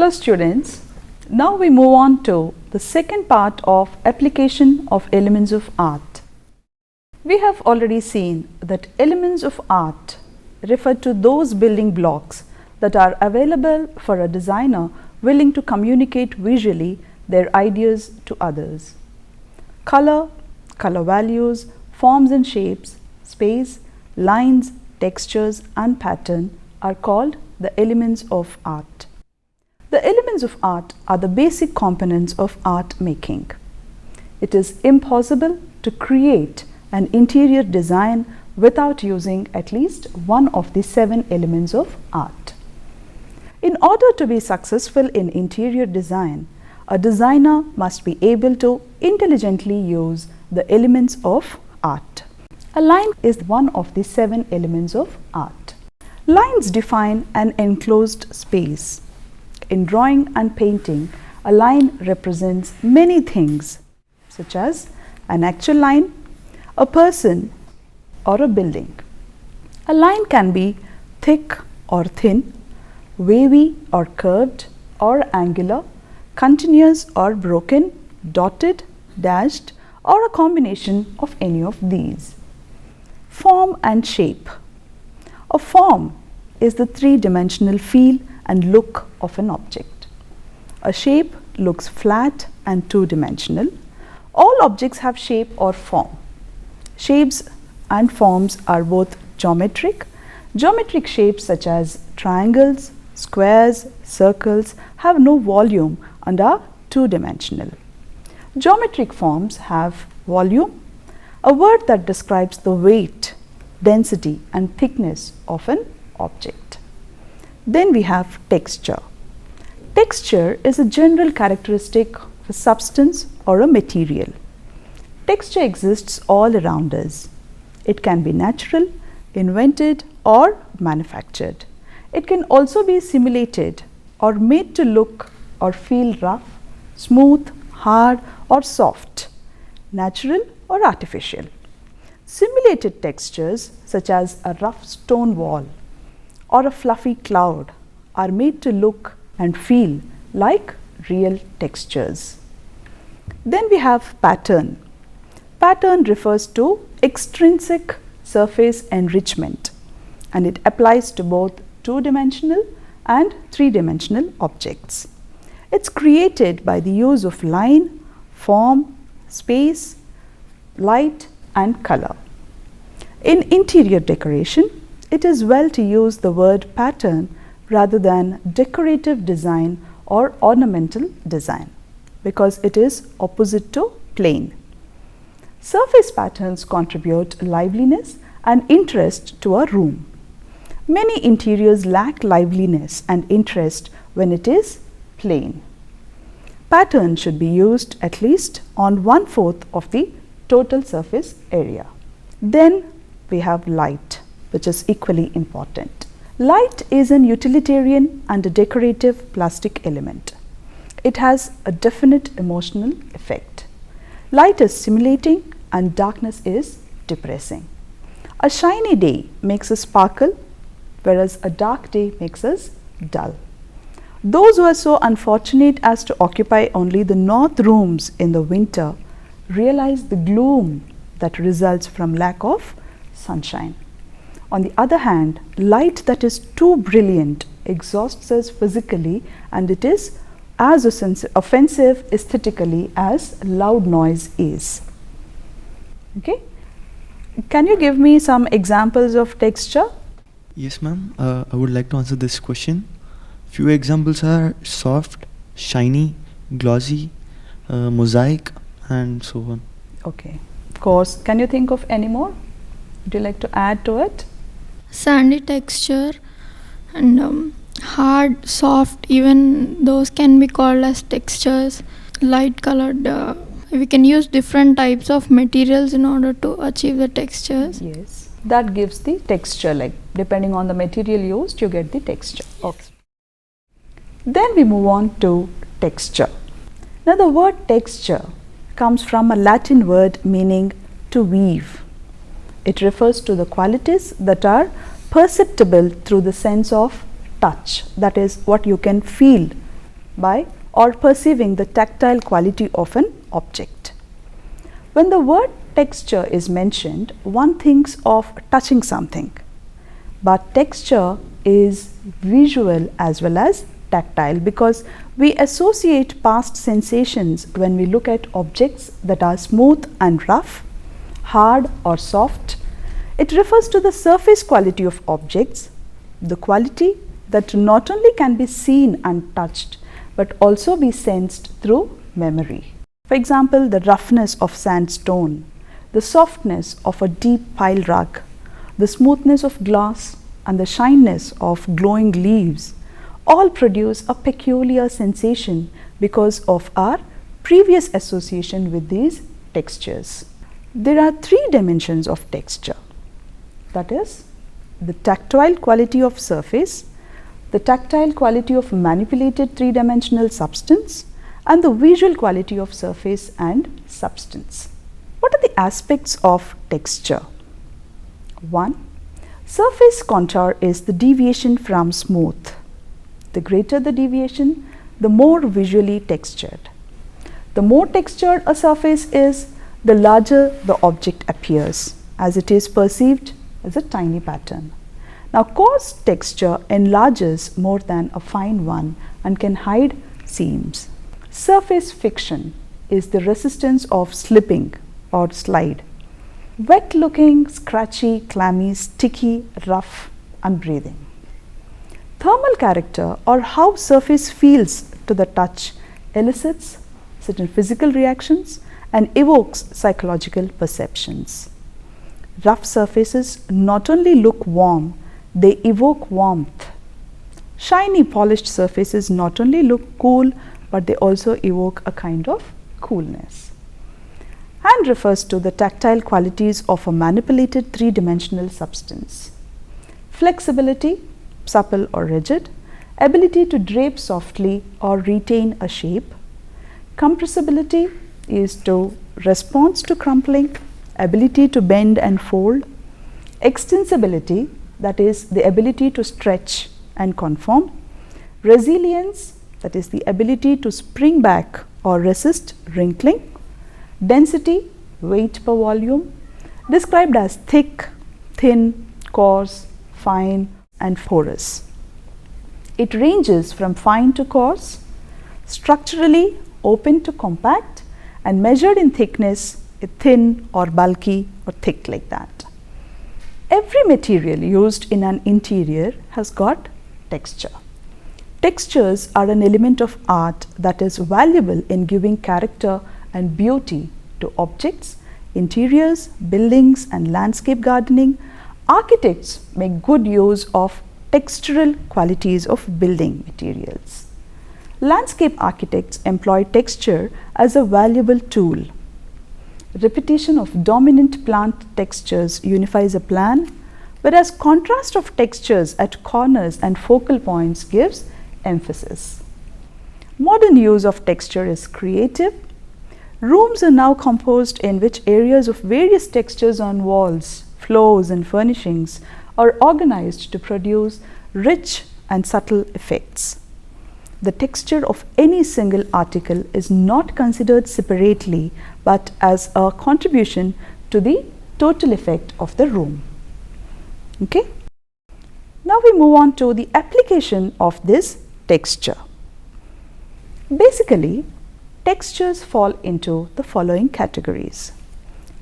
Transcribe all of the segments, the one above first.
Hello students, now we move on to the second part of application of elements of art. We have already seen that elements of art refer to those building blocks that are available for a designer willing to communicate visually their ideas to others. Color, color values, forms and shapes, space, lines, textures and pattern are called the elements of art. The elements of art are the basic components of art making. It is impossible to create an interior design without using at least one of the 7 elements of art. In order to be successful in interior design, a designer must be able to intelligently use the elements of art. A line is one of the 7 elements of art. Lines define an enclosed space. In drawing and painting, a line represents many things, such as an actual line, a person, or a building. A line can be thick or thin, wavy or curved or angular, continuous or broken, dotted, dashed, or a combination of any of these. Form and shape. A form is the 3-dimensional feel and look of an object. A shape looks flat and 2-dimensional. All objects have shape or form. Shapes and forms are both geometric. Geometric shapes such as triangles, squares, circles have no volume and are 2-dimensional. Geometric forms have volume, a word that describes the weight, density and thickness of an object. Then we have texture. Texture is a general characteristic of a substance or a material. Texture exists all around us. It can be natural, invented or manufactured. It can also be simulated or made to look or feel rough, smooth, hard or soft, natural or artificial. Simulated textures such as a rough stone wall or a fluffy cloud are made to look and feel like real textures. Then we have pattern. Pattern refers to extrinsic surface enrichment, and it applies to both 2-dimensional and 3-dimensional objects. It's created by the use of line, form, space, light and color. In interior decoration, it is well to use the word pattern rather than decorative design or ornamental design, because it is opposite to plain. Surface patterns contribute liveliness and interest to a room. Many interiors lack liveliness and interest when it is plain. Pattern should be used at least on 1/4 of the total surface area. Then we have light, which is equally important. Light is an utilitarian and a decorative plastic element. It has a definite emotional effect. Light is stimulating and darkness is depressing. A shiny day makes us sparkle, whereas a dark day makes us dull. Those who are so unfortunate as to occupy only the north rooms in the winter realize the gloom that results from lack of sunshine. On the other hand, light that is too brilliant exhausts us physically, and it is as offensive aesthetically as loud noise is. Okay? Can you give me some examples of texture? Yes, ma'am. I would like to answer this question. Few examples are soft, shiny, glossy, mosaic, and so on. Okay. Of course. Can you think of any more? Would you like to add to it? Sandy texture and hard, soft, even those can be called as textures. Light colored, we can use different types of materials in order to achieve the textures. Yes, that gives the texture, like depending on the material used you get the texture. Okay. Then we move on to texture. Now the word texture comes from a Latin word meaning to weave. It refers to the qualities that are perceptible through the sense of touch, that is what you can feel by or perceiving the tactile quality of an object. When the word texture is mentioned, one thinks of touching something, but texture is visual as well as tactile, because we associate past sensations when we look at objects that are smooth and rough, hard or soft. It refers to the surface quality of objects, the quality that not only can be seen and touched but also be sensed through memory. For example, the roughness of sandstone, the softness of a deep pile rug, the smoothness of glass and the shyness of glowing leaves all produce a peculiar sensation because of our previous association with these textures. There are three dimensions of texture, that is, the tactile quality of surface, the tactile quality of manipulated three-dimensional substance, and the visual quality of surface and substance. What are the aspects of texture? 1. Surface contour is the deviation from smooth. The greater the deviation, the more visually textured. The more textured a surface is, the larger the object appears, as it is perceived as a tiny pattern. Now, coarse texture enlarges more than a fine one and can hide seams. Surface friction is the resistance of slipping or slide. Wet looking, scratchy, clammy, sticky, rough, unbreathing. Thermal character, or how surface feels to the touch, elicits certain physical reactions and evokes psychological perceptions. Rough surfaces not only look warm, they evoke warmth. Shiny polished surfaces not only look cool, but they also evoke a kind of coolness. And refers to the tactile qualities of a manipulated three-dimensional substance. Flexibility, supple or rigid, ability to drape softly or retain a shape. Compressibility is to response to crumpling, ability to bend and fold. Extensibility, that is the ability to stretch and conform. Resilience, that is the ability to spring back or resist wrinkling. Density, weight per volume, described as thick, thin, coarse, fine and porous. It ranges from fine to coarse, structurally open to compact, and measured in thickness, thin or bulky or thick, like that. Every material used in an interior has got texture. Textures are an element of art that is valuable in giving character and beauty to objects, interiors, buildings and landscape gardening. Architects make good use of textural qualities of building materials. Landscape architects employ texture as a valuable tool. Repetition of dominant plant textures unifies a plan, whereas contrast of textures at corners and focal points gives emphasis. Modern use of texture is creative. Rooms are now composed in which areas of various textures on walls, floors and furnishings are organized to produce rich and subtle effects. The texture of any single article is not considered separately, but as a contribution to the total effect of the room. Okay? Now we move on to the application of this texture. Basically, textures fall into the following categories: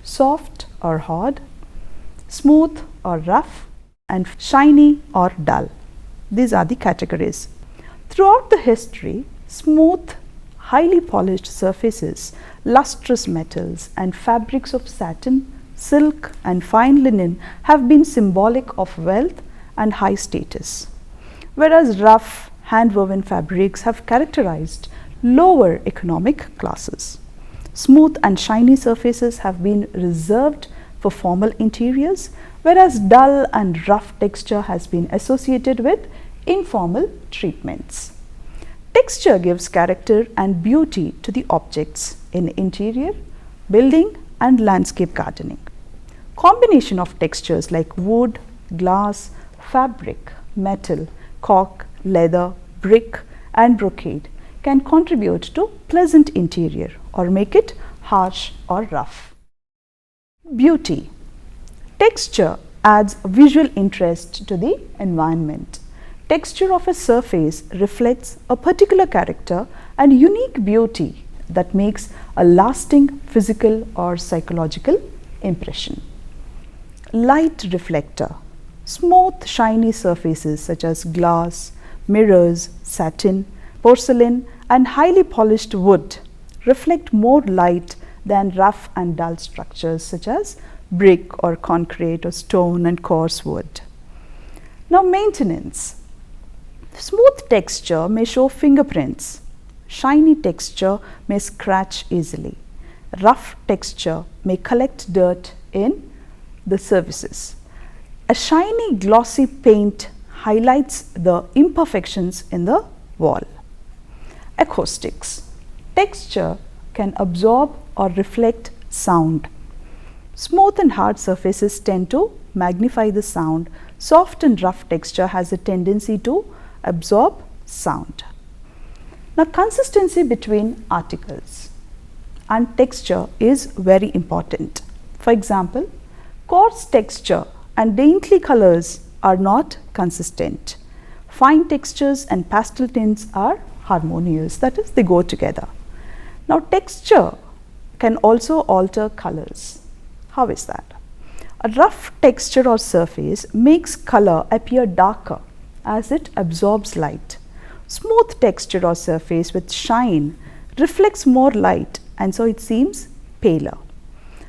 soft or hard, smooth or rough, and shiny or dull. These are the categories. Throughout the history, smooth, highly polished surfaces, lustrous metals and fabrics of satin, silk and fine linen have been symbolic of wealth and high status, whereas rough, hand-woven fabrics have characterized lower economic classes. Smooth and shiny surfaces have been reserved for formal interiors, whereas dull and rough texture has been associated with informal treatments. Texture gives character and beauty to the objects in interior, building and landscape gardening. Combination of textures like wood, glass, fabric, metal, cork, leather, brick and brocade can contribute to pleasant interior or make it harsh or rough. Beauty. Texture adds visual interest to the environment. Texture of a surface reflects a particular character and unique beauty that makes a lasting physical or psychological impression. Light reflector. Smooth, shiny surfaces such as glass, mirrors, satin, porcelain, and highly polished wood reflect more light than rough and dull structures such as brick or concrete or stone and coarse wood. Now, maintenance. Smooth texture may show fingerprints. Shiny texture may scratch easily. Rough texture may collect dirt in the surfaces. A shiny glossy paint highlights the imperfections in the wall. Acoustics. Texture can absorb or reflect sound. Smooth and hard surfaces tend to magnify the sound. Soft and rough texture has a tendency to absorb sound. Now, consistency between articles and texture is very important. For example, coarse texture and dainty colors are not consistent. Fine textures and pastel tints are harmonious, that is, they go together. Now, texture can also alter colors. How is that? A rough texture or surface makes color appear darker as it absorbs light. Smooth texture or surface with shine reflects more light and so it seems paler.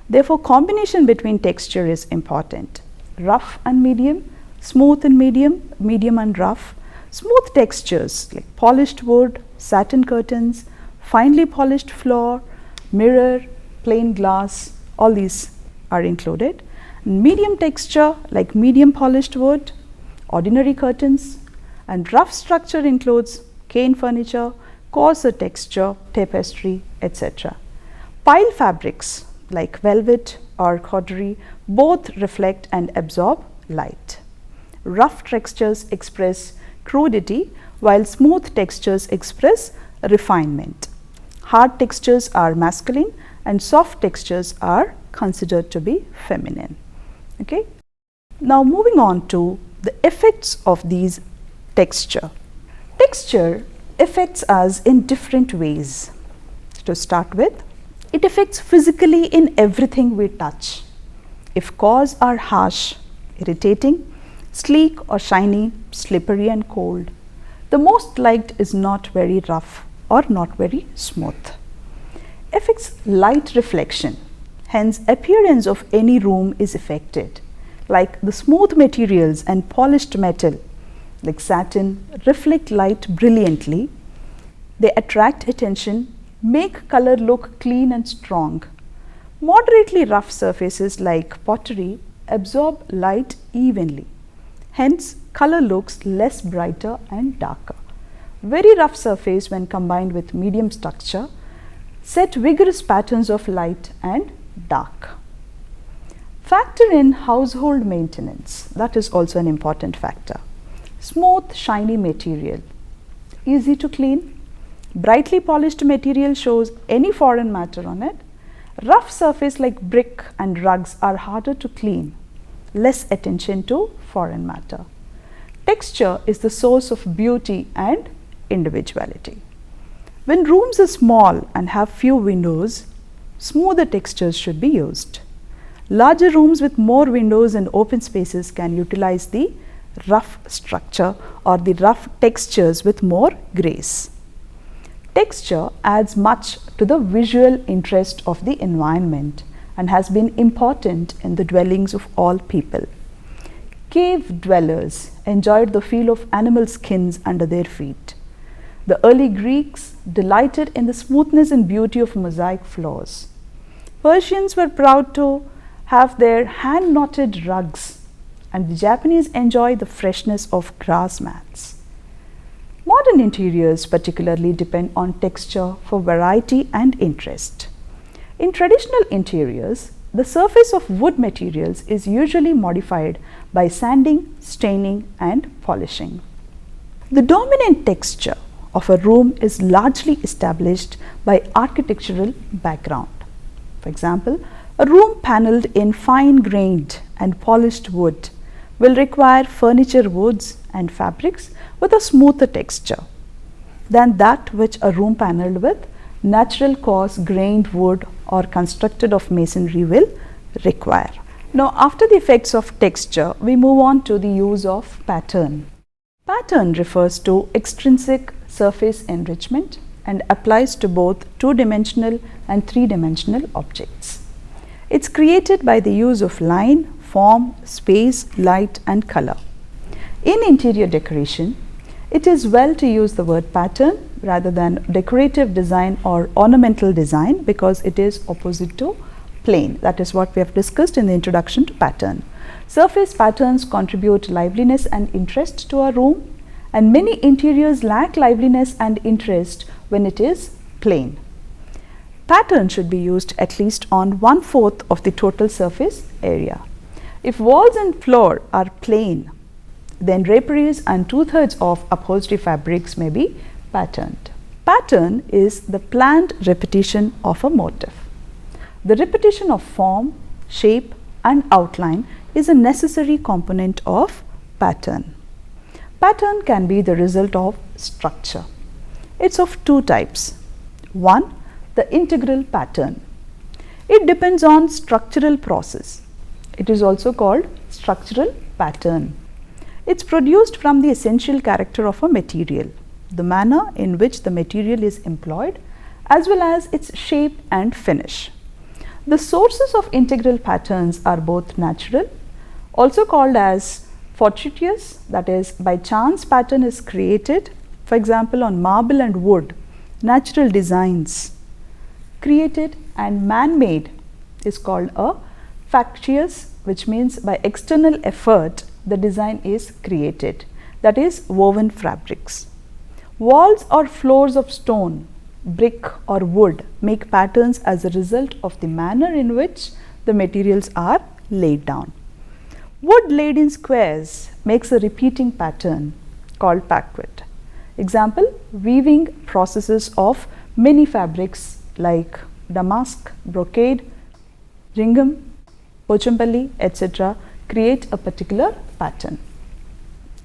Therefore, combination between texture is important. Rough and medium, smooth and medium, medium and rough. Smooth textures like polished wood, satin curtains, finely polished floor, mirror, plain glass, all these are included. Medium texture like medium polished wood, ordinary curtains, and rough structure includes cane furniture, coarser texture, tapestry, etc. Pile fabrics like velvet or corduroy both reflect and absorb light. Rough textures express crudity while smooth textures express refinement. Hard textures are masculine and soft textures are considered to be feminine. Okay. Now, moving on to the effects of these texture. Texture affects us in different ways. To start with, it affects physically in everything we touch. If cores are harsh, irritating, sleek or shiny, slippery and cold, the most liked is not very rough or not very smooth. Affects light reflection, hence appearance of any room is affected. Like the smooth materials and polished metal like satin reflect light brilliantly. They attract attention, make color look clean and strong. Moderately rough surfaces like pottery absorb light evenly. Hence, color looks less brighter and darker. Very rough surface when combined with medium structure set vigorous patterns of light and dark. Factor in household maintenance. That is also an important factor. Smooth, shiny material, easy to clean. Brightly polished material shows any foreign matter on it. Rough surface like brick and rugs are harder to clean. Less attention to foreign matter. Texture is the source of beauty and individuality. When rooms are small and have few windows, smoother textures should be used. Larger rooms with more windows and open spaces can utilize the rough structure or the rough textures with more grace. Texture adds much to the visual interest of the environment and has been important in the dwellings of all people. Cave dwellers enjoyed the feel of animal skins under their feet. The early Greeks delighted in the smoothness and beauty of mosaic floors. Persians were proud to have their hand-knotted rugs, and the Japanese enjoy the freshness of grass mats. Modern interiors particularly depend on texture for variety and interest. In traditional interiors, the surface of wood materials is usually modified by sanding, staining and polishing. The dominant texture of a room is largely established by architectural background. For example, a room panelled in fine-grained and polished wood will require furniture woods and fabrics with a smoother texture than that which a room panelled with natural coarse-grained wood or constructed of masonry will require. Now, after the effects of texture, we move on to the use of pattern. Pattern refers to extrinsic surface enrichment and applies to both two-dimensional and three-dimensional objects. It's created by the use of line, form, space, light and color. In interior decoration, it is well to use the word pattern rather than decorative design or ornamental design because it is opposite to plain. That is what we have discussed in the introduction to pattern. Surface patterns contribute liveliness and interest to our room, and many interiors lack liveliness and interest when it is plain. Pattern should be used at least on 1/4 of the total surface area. If walls and floor are plain, then draperies and 2/3 of upholstery fabrics may be patterned. Pattern is the planned repetition of a motif. The repetition of form, shape and outline is a necessary component of pattern. Pattern can be the result of structure. It's of two types. One, the integral pattern. It depends on structural process. It is also called structural pattern. It's produced from the essential character of a material, the manner in which the material is employed, as well as its shape and finish. The sources of integral patterns are both natural, also called as fortuitous, that is, by chance pattern is created, for example, on marble and wood, natural designs created, and man-made is called a factitious, which means by external effort the design is created, that is, woven fabrics. Walls or floors of stone, brick or wood make patterns as a result of the manner in which the materials are laid down. Wood laid in squares makes a repeating pattern called parquet. Example, weaving processes of many fabrics like damask, brocade, gingham, pochampalli, etc. create a particular pattern.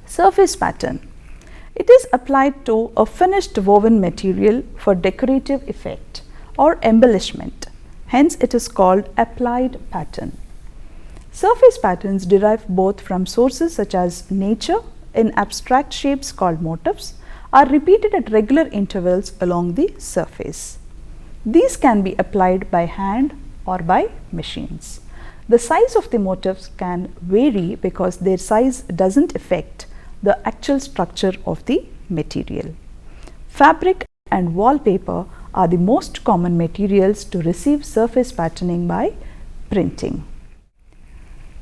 Surface pattern. It is applied to a finished woven material for decorative effect or embellishment. Hence, it is called applied pattern. Surface patterns derive both from sources such as nature in abstract shapes called motifs, are repeated at regular intervals along the surface. These can be applied by hand or by machines. The size of the motifs can vary because their size doesn't affect the actual structure of the material. Fabric and wallpaper are the most common materials to receive surface patterning by printing.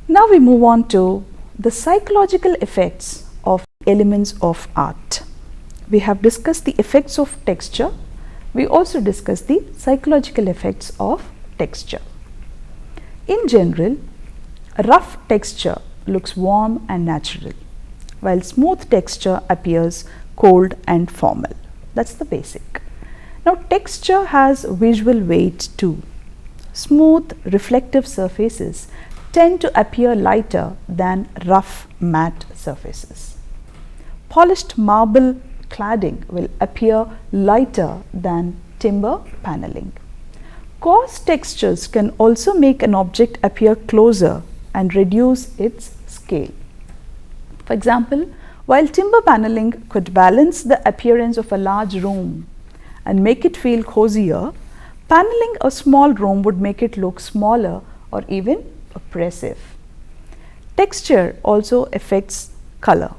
Now we move on to the psychological effects of elements of art. We have discussed the effects of texture. We also discussed the psychological effects of texture. In general, rough texture looks warm and natural, while smooth texture appears cold and formal. That's the basic. Now, texture has visual weight too. Smooth, reflective surfaces tend to appear lighter than rough, matte surfaces. Polished marble cladding will appear lighter than timber paneling. Coarse textures can also make an object appear closer and reduce its scale. For example, while timber paneling could balance the appearance of a large room and make it feel cozier, paneling a small room would make it look smaller or even oppressive. Texture also affects color.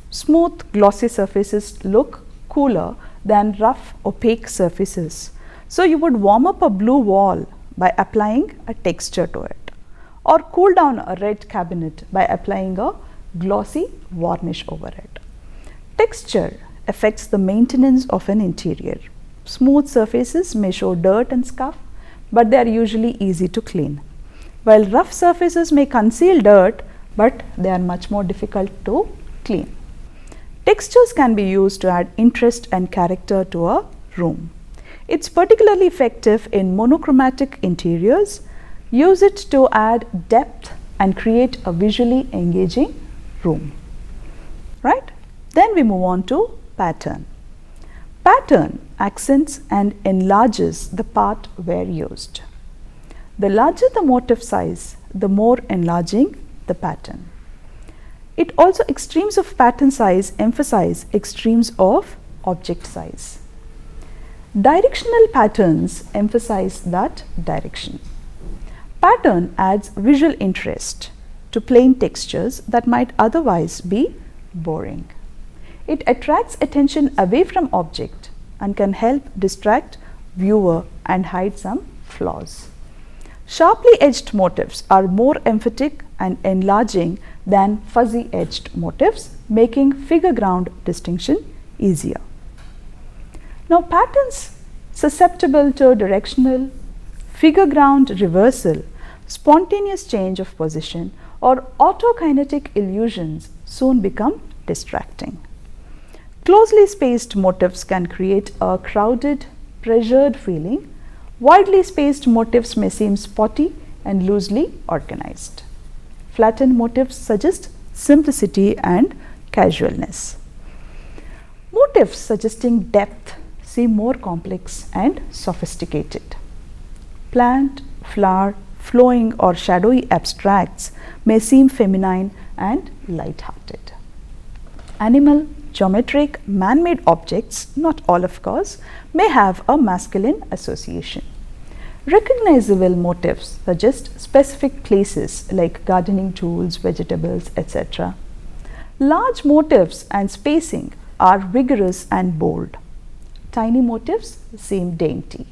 Smooth, glossy surfaces look cooler than rough, opaque surfaces. So you would warm up a blue wall by applying a texture to it, or cool down a red cabinet by applying a glossy varnish over it. Texture affects the maintenance of an interior. Smooth surfaces may show dirt and scuff, but they are usually easy to clean, while rough surfaces may conceal dirt, but they are much more difficult to clean. Textures can be used to add interest and character to a room. It's particularly effective in monochromatic interiors. Use it to add depth and create a visually engaging room. Right? Then we move on to pattern. Pattern accents and enlarges the part where used. The larger the motif size, the more enlarging the pattern. It also extremes of pattern size emphasize extremes of object size. Directional patterns emphasize that direction. Pattern adds visual interest to plain textures that might otherwise be boring. It attracts attention away from object and can help distract viewer and hide some flaws. Sharply edged motifs are more emphatic and enlarging than fuzzy edged motifs, making figure ground distinction easier. Now, patterns susceptible to directional, figure ground reversal, spontaneous change of position, or autokinetic illusions soon become distracting. Closely spaced motifs can create a crowded, pressured feeling. Widely spaced motifs may seem spotty and loosely organized. Flattened motifs suggest simplicity and casualness. Motifs suggesting depth seem more complex and sophisticated. Plant, flower, flowing or shadowy abstracts may seem feminine and light-hearted. Animal, geometric, man-made objects, not all of course, may have a masculine association. Recognizable motifs suggest specific places like gardening tools, vegetables, etc. Large motifs and spacing are vigorous and bold. Tiny motifs seem dainty.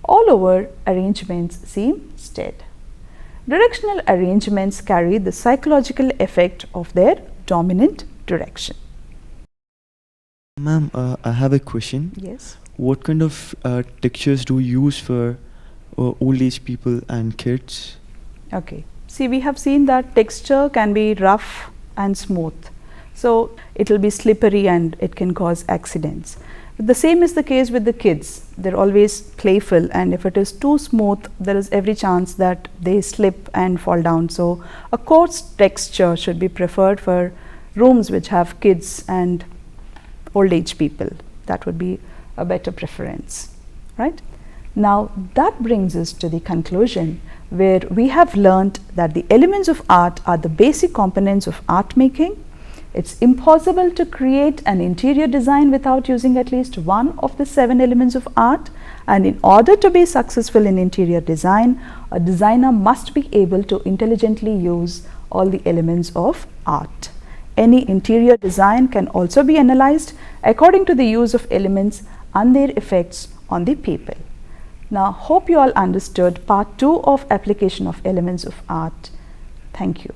All over arrangements seem staid. Directional arrangements carry the psychological effect of their dominant direction. Ma'am, I have a question. Yes. What kind of textures do you use for old age people and kids? Okay. See, we have seen that texture can be rough and smooth. So, it will be slippery and it can cause accidents. The same is the case with the kids. They're always playful, and if it is too smooth, there is every chance that they slip and fall down. So, a coarse texture should be preferred for rooms which have kids and old age people. That would be a better preference, right? Now, that brings us to the conclusion, where we have learnt that the elements of art are the basic components of art making. It's impossible to create an interior design without using at least one of the 7 elements of art, and in order to be successful in interior design, a designer must be able to intelligently use all the elements of art. Any interior design can also be analyzed according to the use of elements and their effects on the people. Now, hope you all understood part 2 of application of elements of art. Thank you.